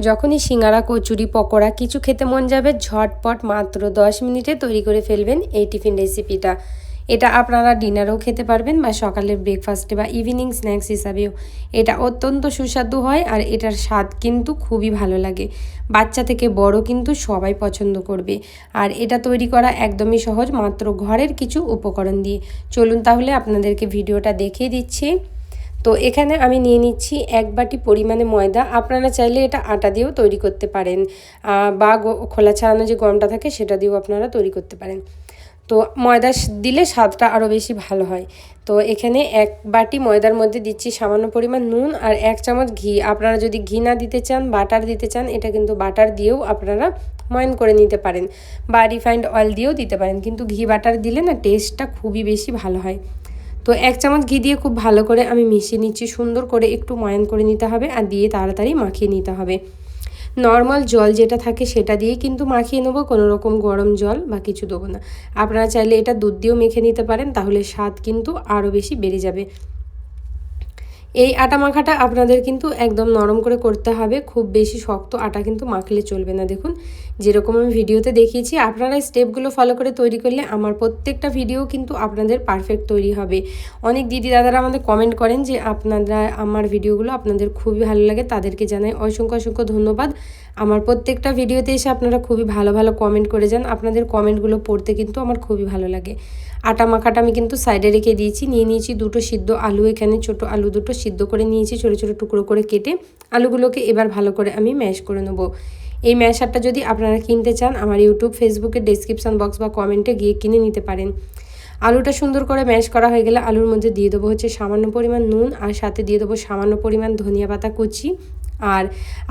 যখনই সিঙ্গারা, কচুরি, পকোড়া কিছু খেতে মন যাবে, ঝটপট মাত্র 10 মিনিটে তৈরি করে ফেলবেন এই টিফিন রেসিপিটা। এটা আপনারা ডিনারেও খেতে পারবেন বা সকালের ব্রেকফাস্টে বা ইভিনিং স্ন্যাক্স হিসাবেও। এটা অত্যন্ত সুস্বাদু হয় আর এটার স্বাদ কিন্তু খুবই ভালো লাগে। বাচ্চা থেকে বড় কিন্তু সবাই পছন্দ করবে। আর এটা তৈরি করা একদমই সহজ, মাত্র ঘরের কিছু উপকরণ দিয়ে। চলুন তাহলে আপনাদেরকে ভিডিওটা দেখিয়ে দিচ্ছি। তো এখানে আমি নিয়ে নিচ্ছি 1 বাটি পরিমাণে ময়দা। আপনারা চাইলে এটা আটা দিয়েও তৈরি করতে পারেন বা খোলা ছাড়ানো যে গমটা থাকে সেটা দিয়েও আপনারা তৈরি করতে পারেন। তো ময়দা দিলে স্বাদটা আরও বেশি ভালো হয়। তো এখানে 1 বাটি ময়দার মধ্যে দিচ্ছি সামান্য পরিমাণ নুন আর 1 চামচ ঘি। আপনারা যদি ঘি না দিতে চান, বাটার দিতে চান, এটা কিন্তু বাটার দিয়েও আপনারা ময়ান করে নিতে পারেন বা রিফাইন্ড অয়েল দিয়েও দিতে পারেন, কিন্তু ঘি বাটার দিলে না টেস্টটা খুবই বেশি ভালো হয়। তো 1 চামচ ঘি দিয়ে খুব ভালো করে আমি মিশিয়ে নিচ্ছি। সুন্দর করে একটু ময়ান করে নিতে হবে আর দিয়ে তাড়াতাড়ি মাখিয়ে নিতে হবে। নর্মাল জল যেটা থাকে সেটা দিয়েই কিন্তু মাখিয়ে নেবো, কোনো রকম গরম জল বা কিছু দেবো না। আপনারা চাইলে এটা দুধ দিয়েও মেখে নিতে পারেন, তাহলে স্বাদ কিন্তু আরও বেশি বেড়ে যাবে। এই আটা মাখাটা আপনাদের কিন্তু একদম নরম করে করতে হবে, খুব বেশি শক্ত আটা কিন্তু মাখলে চলবে না। দেখুন যেরকম আমি ভিডিওতে দেখিয়েছি, আপনারা স্টেপগুলো ফলো করে তৈরি করলে আমার প্রত্যেকটা ভিডিও কিন্তু আপনাদের পারফেক্ট তৈরি হবে। অনেক দিদি দাদারা আমাদের কমেন্ট করেন যে আপনারা আমার ভিডিওগুলো আপনাদের খুবই ভালো লাগে, তাদেরকে জানাই অসংখ্য অসংখ্য ধন্যবাদ। আমার প্রত্যেকটা ভিডিওতে এসে আপনারা খুবই ভালো ভালো কমেন্ট করে যান, আপনাদের কমেন্টগুলো পড়তে কিন্তু আমার খুবই ভালো লাগে। আটা মাখাটা আমি কিন্তু সাইডে রেখে দিয়েছি। নিয়ে নিয়েছি 2টো সিদ্ধ আলু, এখানে ছোট আলু 2টো সিদ্ধ করে নিয়েছি ছোটো ছোটো টুকরো করে কেটে। আলুগুলোকে এবার ভালো করে আমি ম্যাশ করে নেবো। এই ম্যাশারটা যদি আপনারা কিনতে চান, আমার ইউটিউব, ফেসবুকের ডেসক্রিপশান বক্স বা কমেন্টে গিয়ে কিনে নিতে পারেন। আলুটা সুন্দর করে ম্যাশ করা হয়ে গেলে আলুর মধ্যে দিয়ে দেবো হচ্ছে সামান্য পরিমাণ নুন আর সাথে দিয়ে দেবো সামান্য পরিমাণ ধনিয়া পাতা কুচি। আর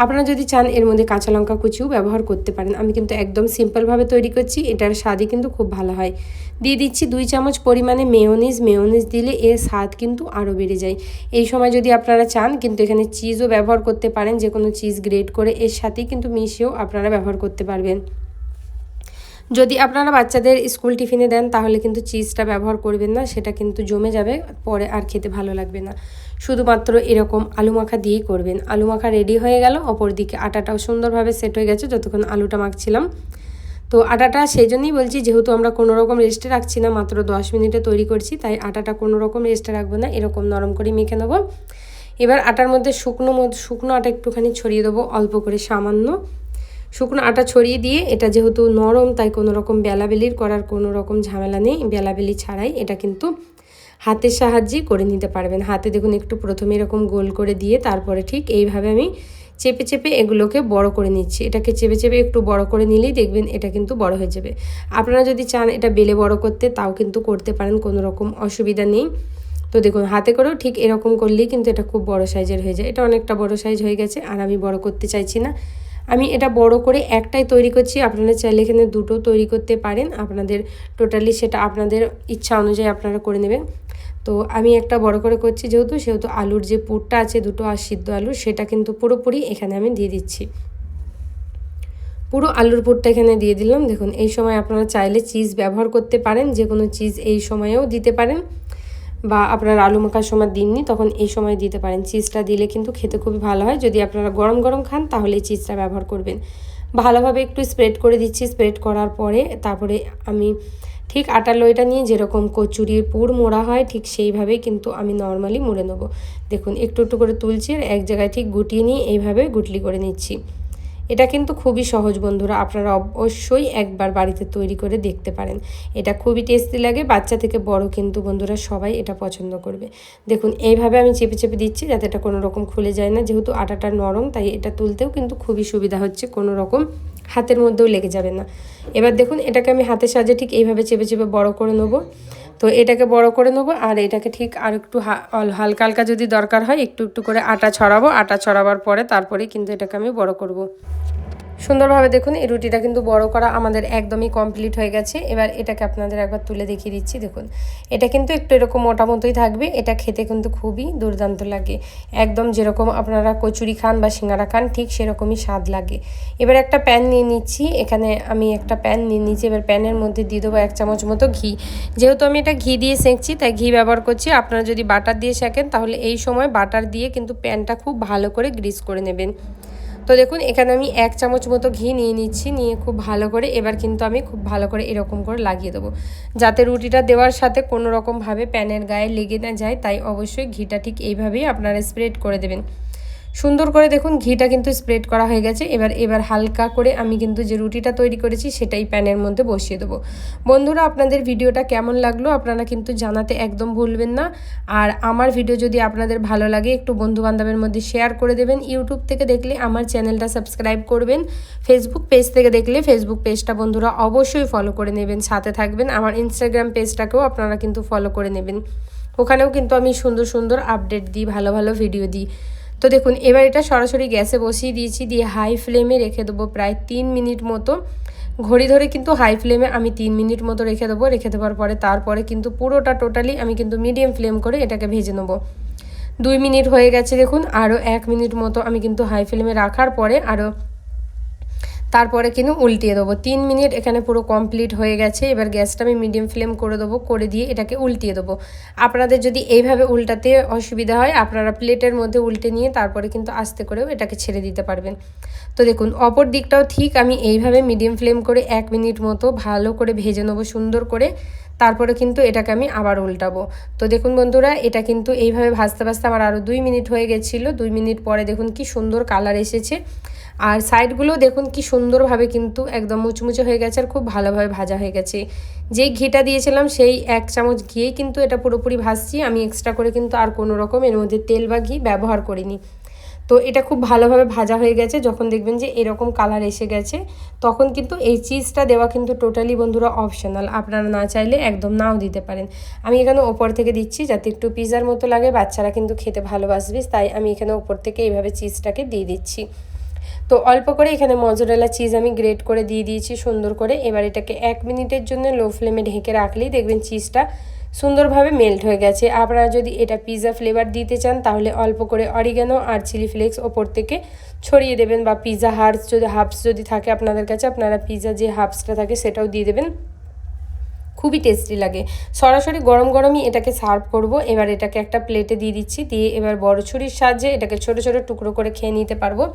আপনারা যদি চান এর মধ্যে কাঁচা লঙ্কা কুচিও ব্যবহার করতে পারেন। আমি কিন্তু একদম সিম্পলভাবে তৈরি করছি, এটার স্বাদই কিন্তু খুব ভালো হয়। দিয়ে দিচ্ছি 2 চামচ পরিমাণে মেয়োনিজ দিলে এর স্বাদ কিন্তু আরও বেড়ে যায়। এই সময় যদি আপনারা চান কিন্তু এখানে চিজও ব্যবহার করতে পারেন, যে কোনো চিজ গ্রেট করে এর সাথেই কিন্তু মিশিয়েও আপনারা ব্যবহার করতে পারবেন। যদি আপনারা বাচ্চাদের স্কুল টিফিনে দেন তাহলে কিন্তু চিজটা ব্যবহার করবেন না, সেটা কিন্তু জমে যাবে, পরে আর খেতে ভালো লাগবে না। শুধুমাত্র এরকম আলু মাখা দিয়েই করবেন। আলু মাখা রেডি হয়ে গেল, অপরদিকে আটাটাও সুন্দরভাবে সেট হয়ে গেছে যতক্ষণ আলুটা মাখছিলাম। তো আটাটা সেই জন্যই বলছি, যেহেতু আমরা কোনো রকম রেস্টে রাখছি না, মাত্র 10 মিনিটে তৈরি করছি, তাই আটাটা কোনো রকম রেস্টে রাখবো না, এরকম নরম করে মেখে নেবো। এবার আটার মধ্যে শুকনো আটা একটুখানি ছড়িয়ে দেবো, অল্প করে সামান্য শুকনো আটা ছড়িয়ে দিয়ে, এটা যেহেতু নরম তাই কোনো রকম বেলাবেলির করার কোনো রকম ঝামেলা নেই। বেলাবেলি ছাড়াই এটা কিন্তু হাতের সাহায্যে করে নিতে পারবেন। হাতে দেখুন একটু প্রথমে এরকম গোল করে দিয়ে তারপরে ঠিক এইভাবে আমি চেপে চেপে এগুলোকে বড় করে নিচ্ছি। এটাকে চেপে চেপে একটু বড় করে নিলেই দেখবেন এটা কিন্তু বড় হয়ে যাবে। আপনারা যদি চান এটা বেলে বড় করতে, তাও কিন্তু করতে পারেন, কোনো রকম অসুবিধা নেই। তো দেখুন হাতে করেও ঠিক এরকম করলেই কিন্তু এটা খুব বড় সাইজের হয়ে যায়। এটা অনেকটা বড় সাইজ হয়ে গেছে আর আমি বড় করতে চাইছি না, আমি এটা বড় করে একটাই তৈরি করছি। আপনারা চাইলে এখানে 2টো তৈরি করতে পারেন, আপনাদের টোটালি সেটা আপনাদের ইচ্ছা অনুযায়ী আপনারা করে নেবেন। তো আমি একটা বড় করে করছি সেহেতু আলুর যে পুরটা আছে 2টো আর সিদ্ধ আলু, সেটা কিন্তু পুরোপুরি এখানে আমি দিয়ে দিচ্ছি। পুরো আলুর পুরটা এখানে দিয়ে দিলাম। দেখুন এই সময় আপনারা চাইলে চিজ ব্যবহার করতে পারেন, যে কোনো চিজ এই সময়েও দিতে পারেন, বা আপনারা আলু মাখার সময় দিননি তখন এই সময় দিতে পারেন। চিজটা দিলে কিন্তু খেতে খুবই ভালো হয়। যদি আপনারা গরম গরম খান তাহলে এই চিজটা ব্যবহার করবেন। ভালোভাবে একটু স্প্রেড করে দিচ্ছি। স্প্রেড করার পরে তারপরে আমি ঠিক আটার লইটা নিয়ে যেরকম কচুরির পুর মোড়া হয় ঠিক সেইভাবেই কিন্তু আমি নর্মালি মুড়ে নেবো। দেখুন একটু একটু করে তুলছি আর এক জায়গায় ঠিক গুটিয়ে নিয়ে এইভাবে গুটলি করে নিচ্ছি। এটা কিন্তু খুবই সহজ বন্ধুরা, আপনারা অবশ্যই একবার বাড়িতে তৈরি করে দেখতে পারেন। এটা খুবই টেস্টি লাগে, বাচ্চা থেকে বড় কিন্তু বন্ধুরা সবাই এটা পছন্দ করবে। দেখুন এইভাবে আমি চেপে চেপে দিচ্ছি যাতে এটা কোনো রকম খুলে যায় না, যেহেতু আটাটা নরম তাই এটা তুলতেও কিন্তু খুবই সুবিধা হচ্ছে, কোনো রকম হাতের মধ্যেও লেগে যাবে না। এবার দেখুন এটাকে আমি হাতের সাহায্যে ঠিক এইভাবে চেপে চেপে বড় করে নেবো। তো এটাকে বড় করে নেবো আর এটাকে ঠিক আর একটু হালকা হালকা যদি দরকার হয় একটু একটু করে আটা ছড়াবো। আটা ছড়াবার পরে তারপরেই কিন্তু এটাকে আমি বড় করব। সুন্দরভাবে দেখুন এই রুটিটা কিন্তু বড় করা আমাদের একদমই কমপ্লিট হয়ে গেছে। এবার এটাকে আপনাদের একবার তুলে দেখিয়ে দিচ্ছি। দেখুন এটা কিন্তু একটু এরকম মোটা মতোই থাকবে, এটা খেতে কিন্তু খুবই দুর্দান্ত লাগে, একদম যেরকম আপনারা কচুরি খান বা সিঙ্গারা খান ঠিক সেরকমই স্বাদ লাগে। এবার একটা প্যান নিয়ে নিচ্ছি, এখানে আমি একটা প্যান নিয়ে নিচ্ছি। এবার প্যানের মধ্যে দিয়ে দেবো 1 চামচ মতো ঘি। যেহেতু আমি এটা ঘি দিয়ে সেঁকছি তাই ঘি ব্যবহার করছি। আপনারা যদি বাটার দিয়ে সেঁকেন তাহলে এই সময় বাটার দিয়ে কিন্তু প্যানটা খুব ভালো করে গ্রিস করে নেবেন। তো দেখুন এখানে আমি 1 চামচ মতো ঘি নিয়ে নিচ্ছি, নিয়ে খুব ভালো করে এবার কিন্তু আমি খুব ভালো করে এরকম করে লাগিয়ে দেবো, যাতে রুটিটা দেওয়ার সাথে কোনো রকমভাবে প্যানের গায়ে লেগে না যায়। তাই অবশ্যই ঘিটা ঠিক এইভাবেই আপনারা স্প্রেড করে দেবেন। সুন্দর করে দেখুন ঘিটা কিন্তু স্প্রেড করা হয়ে গেছে। এবার হালকা করে আমি কিন্তু যে রুটিটা তৈরি করেছি সেটাই প্যানের মধ্যে বসিয়ে দেবো। বন্ধুরা, আপনাদের ভিডিওটা কেমন লাগলো আপনারা কিন্তু জানাতে একদম ভুলবেন না। আর আমার ভিডিও যদি আপনাদের ভালো লাগে একটু বন্ধুবান্ধবের মধ্যে শেয়ার করে দেবেন। ইউটিউব থেকে দেখলে আমার চ্যানেলটা সাবস্ক্রাইব করবেন, ফেসবুক পেজ থেকে দেখলে ফেসবুক পেজটা বন্ধুরা অবশ্যই ফলো করে নেবেন, সাথে থাকবেন। আমার ইনস্টাগ্রাম পেজটাকেও আপনারা কিন্তু ফলো করে নেবেন, ওখানেও কিন্তু আমি সুন্দর সুন্দর আপডেট দিই, ভালো ভালো ভিডিও দিই। তো দেখুন এবার এটা সরাসরি গ্যাসে বসিয়ে দিয়েছি, দিয়ে হাই ফ্লেমে রেখে দেবো প্রায় 3 মিনিট মতো। ঘড়ি ধরে কিন্তু হাই ফ্লেমে আমি 3 মিনিট মতো রেখে দেবো। রেখে দেওয়ার পরে তারপরে কিন্তু পুরোটা টোটালি আমি কিন্তু মিডিয়াম ফ্লেম করে এটাকে ভেজে নেবো। 2 মিনিট হয়ে গেছে দেখুন, আরও 1 মিনিট মতো আমি কিন্তু হাই ফ্লেমে রাখার পরে তারপরে কিন্তু উল্টিয়ে দেবো। 3 মিনিট এখানে পুরো কমপ্লিট হয়ে গেছে। এবার গ্যাসটা আমি মিডিয়াম ফ্লেম করে দেবো, করে দিয়ে এটাকে উল্টিয়ে দেবো। আপনাদের যদি এইভাবে উল্টাতে অসুবিধা হয় আপনারা প্লেটের মধ্যে উল্টে নিয়ে তারপরে কিন্তু আস্তে করেও এটাকে ছেড়ে দিতে পারবেন। তো দেখুন অপর দিকটাও ঠিক আমি এইভাবে মিডিয়াম ফ্লেম করে 1 মিনিট মতো ভালো করে ভেজে নেবো সুন্দর করে। তারপরে কিন্তু এটাকে আমি আবার উল্টাবো। তো দেখুন বন্ধুরা, এটা কিন্তু এইভাবে ভাজতে ভাজতে আমার আরও 2 মিনিট হয়ে গেছিলো। 2 মিনিট পরে দেখুন কি সুন্দর কালার এসেছে, আর সাইডগুলো দেখুন কি সুন্দরভাবে কিন্তু একদম মুচমুচে হয়ে গেছে আর খুব ভালোভাবে ভাজা হয়ে গেছে। যেই ঘিটা দিয়েছিলাম সেই 1 চামচ ঘিয়েই কিন্তু এটা পুরোপুরি ভাজছি আমি, এক্সট্রা করে কিন্তু আর কোনো রকম এর মধ্যে তেল বা ঘি ব্যবহার করিনি। তো এটা খুব ভালোভাবে ভাজা হয়ে গেছে। যখন দেখবেন যে এরকম কালার এসে গেছে তখন কিন্তু এই চিজটা দেওয়া কিন্তু টোটালি বন্ধুরা অপশনাল, আপনারা না চাইলে একদম নাও দিতে পারেন। আমি এখানে ওপর থেকে দিচ্ছি যাতে একটু পিৎজার মতো লাগে, বাচ্চারা কিন্তু খেতে ভালোবাসবে, তাই আমি এখানে ওপর থেকে এইভাবে চিজটাকে দিয়ে দিচ্ছি। তো অল্প করে এখানে মজরেলা চিজ আমি গ্রেট করে দিয়ে দিয়েছি সুন্দর করে। এবার এটাকে 1 মিনিটের জন্য লো ফ্লেমে ঢেকে রাখলেই দেখবেন চিজটা সুন্দরভাবে মেল্ট হয়ে গেছে। আপনারা যদি এটা পিৎজা ফ্লেভার দিতে চান তাহলে অল্প করে অরিগানো আর চিলি ফ্লেক্স ওপর থেকে ছড়িয়ে দেবেন, বা পিৎজা হার্বস যদি থাকে আপনাদের কাছে আপনারা পিৎজা যে হার্বসটা থাকে সেটাও দিয়ে দেবেন, খুবই টেস্টি লাগে। সরাসরি গরম গরমই এটাকে সার্ভ করব। এবার এটাকে একটা প্লেটে দিয়ে দিচ্ছি, দিয়ে এবার বড় ছুরির সাহায্যে এটাকে ছোট ছোট টুকরো করে খেয়ে নিতে পারবো।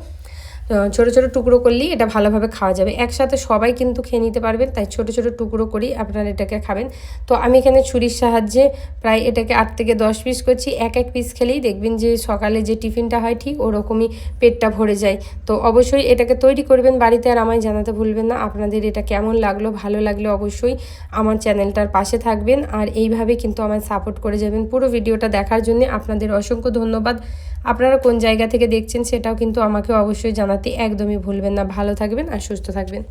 ছোট ছোট টুকরো করলেই এটা ভালোভাবে খাওয়া যাবে, একসাথে সবাই কিন্তু খেয়ে নিতে পারবেন, তাই ছোট ছোট টুকরো করেই আপনারা এটাকে খাবেন। তো আমি এখানে ছুরির সাহায্যে প্রায় এটাকে 8 থেকে 10 পিস করছি। এক পিস খেলেই দেখবেন যে সকালে যে টিফিনটা হয় ঠিক ওরকমই পেটটা ভরে যায়। তো অবশ্যই এটাকে তৈরি করবেন বাড়িতে, আর আমায় জানাতে ভুলবেন না আপনাদের এটা কেমন লাগলো। ভালো লাগলে অবশ্যই আমার চ্যানেলটার পাশে থাকবেন, আর এইভাবে কিন্তু আমায় সাপোর্ট করে যাবেন। পুরো ভিডিওটা দেখার জন্য আপনাদের অসংখ্য ধন্যবাদ। আপনারা কোন জায়গা থেকে দেখছেন সেটাও কিন্তু আমাকে অবশ্যই জানাতে একদমই ভুলবেন না। ভালো থাকবেন আর সুস্থ থাকবেন।